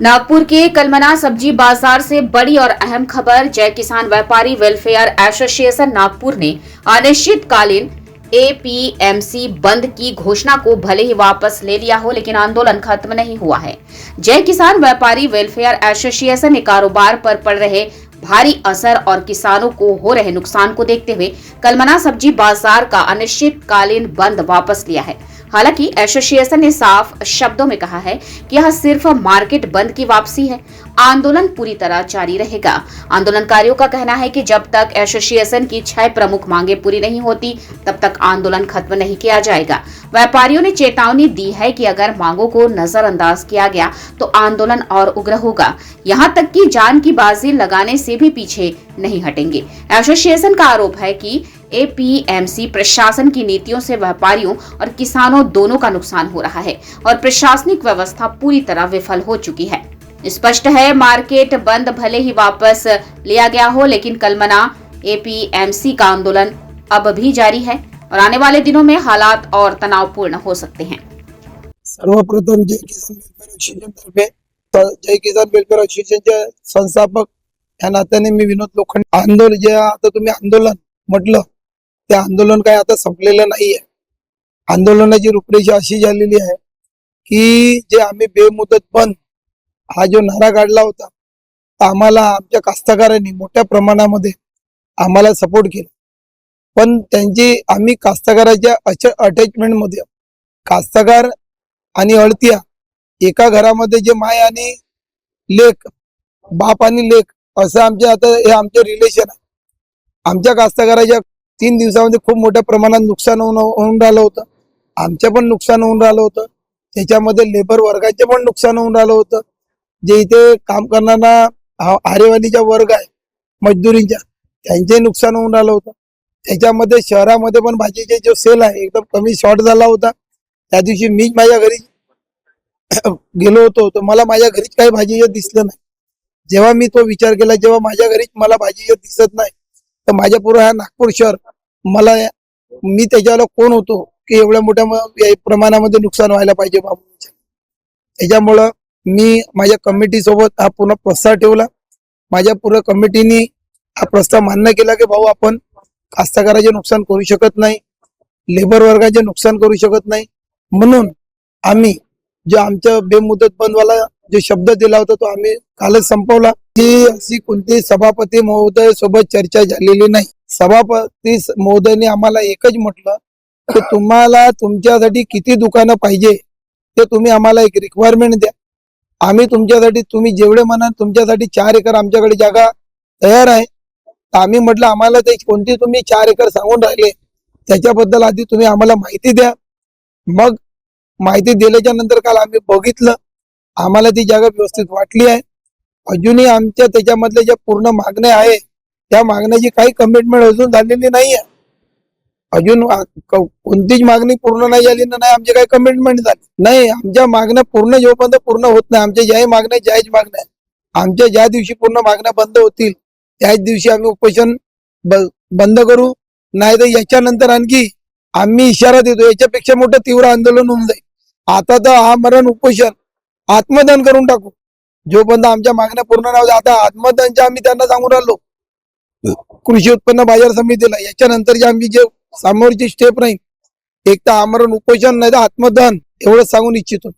नागपुर के कलमना सब्जी बाजार से बड़ी और अहम खबर। जय किसान व्यापारी वेलफेयर एसोसिएशन नागपुर ने अनिश्चितकालीन एपीएमसी बंद की घोषणा को भले ही वापस ले लिया हो, लेकिन आंदोलन खत्म नहीं हुआ है। जय किसान व्यापारी वेलफेयर एसोसिएशन ने कारोबार पर पड़ रहे भारी असर और किसानों को हो रहे नुकसान को देखते हुए कलमना सब्जी बाजार का अनिश्चितकालीन बंद वापस लिया है। हालांकि एसोसिएशन ने साफ शब्दों में कहा है कि यह सिर्फ मार्केट बंद की वापसी है, आंदोलन पूरी तरह जारी रहेगा। आंदोलनकारियों का कहना है कि जब तक एसोसिएशन की 6 प्रमुख मांगे पूरी नहीं होती, तब तक आंदोलन खत्म नहीं किया जाएगा। व्यापारियों ने चेतावनी दी है कि अगर मांगों को नजरअंदाज किया गया तो आंदोलन और उग्र होगा, यहाँ तक कि जान की बाजी लगाने से भी पीछे नहीं हटेंगे। एसोसिएशन का आरोप है कि एपीएमसी प्रशासन की नीतियों से व्यापारियों और किसानों दोनों का नुकसान हो रहा है और प्रशासनिक व्यवस्था पूरी तरह विफल हो चुकी है। स्पष्ट है, मार्केट बंद भले ही वापस लिया गया हो, लेकिन कलमना एपीएमसी का आंदोलन अब भी जारी है और आने वाले दिनों में हालात और तनावपूर्ण हो सकते हैं। सर्वप्रथम जय किसान वेलफेयर तर्फे जय किसान वेलफेयर असोसिएशनचे संस्थापक या नात्याने मी विनोद लोखंडे आंदोलन जे आता तुम्ही आंदोलन म्हटलं ते आंदोलन काय आता संपलेलं नाहीये। आंदोलनाची रूपरेषा अशी झालेली आहे की जे आम्ही बेमुदत बंद हा जो नारा काढला होता, आम्हाला आमच्या कास्तकारांनी मोठ्या प्रमाणामध्ये आम्हाला सपोर्ट केला, पण त्यांची आम्ही कास्तकाराच्या अटॅचमेंट मध्ये कास्तकार आणि अळतिया एका घरामध्ये जे माय आणि लेक, बाप आणि लेक असं आमचे आता हे आमचे रिलेशन आहे। आमच्या कास्तकाराच्या 3 दिवसामध्ये खूप मोठ्या प्रमाणात नुकसान होऊन राहिलं होतं। आमचं पण नुकसान होऊन राहिलं होतं, त्याच्यामध्ये लेबर वर्गाचे पण नुकसान होऊन राहिलं होतं। जे इथे काम करणारा आरेवालीचा वर्ग आहे मजदुरींचा, त्यांचे नुकसान होऊन राहिलं होतं। त्याच्यामध्ये शहरामध्ये पण भाजीचे जो सेल आहे एकदम कमी शॉर्ट झाला होता। त्या दिवशी मी माझ्या घरी गेलो होतो, तर मला माझ्या घरीच काही भाजीचे दिसलं नाही। जेव्हा मी तो विचार केला, जेव्हा माझ्या घरीच मला भाजीचे दिसत नाही, तर माझ्या पूर्ण हा नागपूर शहर मला मी त्याच्याला कोण होतो की एवढ्या मोठ्या प्रमाणामध्ये नुकसान व्हायला पाहिजे बाबू। त्याच्यामुळं मी माझ्या कमिटी सोबत हा पूर्ण प्रस्ताव ठेवला। माझ्या पूर्ण कमिटीने हा प्रस्ताव मान्य केला की भाऊ आपण कास्तकाराचे नुकसान करू शकत नाही, लेबर वर्गाचे नुकसान करू शकत नाही, म्हणून आम्ही जो आमच्या बेमुदत बंदवाला जो शब्द दिला होता तो आम्ही कालच संपवला। की अशी कोणती सभापती महोदय सोबत चर्चा झालेली नाही। सभापती महोदयने आम्हाला एकच म्हटलं की तुम्हाला तुमच्यासाठी किती दुकानं पाहिजे ते तुम्ही आम्हाला एक रिक्वायरमेंट द्या, आम्ही तुमच्यासाठी तुम्ही जेवढे म्हणाल तुमच्यासाठी 4 एकर आमच्याकडे जागा तयार आहे। आम्ही म्हटलं आम्हाला ते कोणती तुम्ही 4 एकर सांगून राहिले त्याच्याबद्दल आधी तुम्ही आम्हाला माहिती द्या। मग माहिती दिल्याच्या नंतर काल आम्ही बघितलं, आम्हाला ती जागा व्यवस्थित वाटली आहे। अजूनही आमच्या त्याच्यामधले ज्या पूर्ण मागण्या आहे त्या मागण्याची काही कमिटमेंट अजून झालेली नाही आहे। अजून कोणतीच मागणी पूर्ण नाही झाली नाही, आमची काही कमिटमेंट झाली नाही। आमच्या मागण्या पूर्ण जोपर्यंत पूर्ण होत नाही, आमच्या ज्याही मागण्या जायच मागण्या आमच्या ज्या दिवशी पूर्ण मागण्या बंद होतील त्याच दिवशी आम्ही उपोषण बंद करू, नाही तर याच्यानंतर आणखी आम्ही इशारा देतो याच्यापेक्षा मोठं तीव्र आंदोलन होऊन जाईल। आता तर हा मरण उपोषण आत्मदान करून टाकू जोपर्यंत आमच्या मागण्या पूर्ण नाही होत। आता आत्मदानच्या आम्ही त्यांना सांगून राहिलो कृषी उत्पन्न बाजार समितीला, याच्यानंतर जे आमची जे समोरची स्टेप राहील एक तर आमरण उपोषण नाही तर आत्मदान, एवढं सांगून इच्छितो।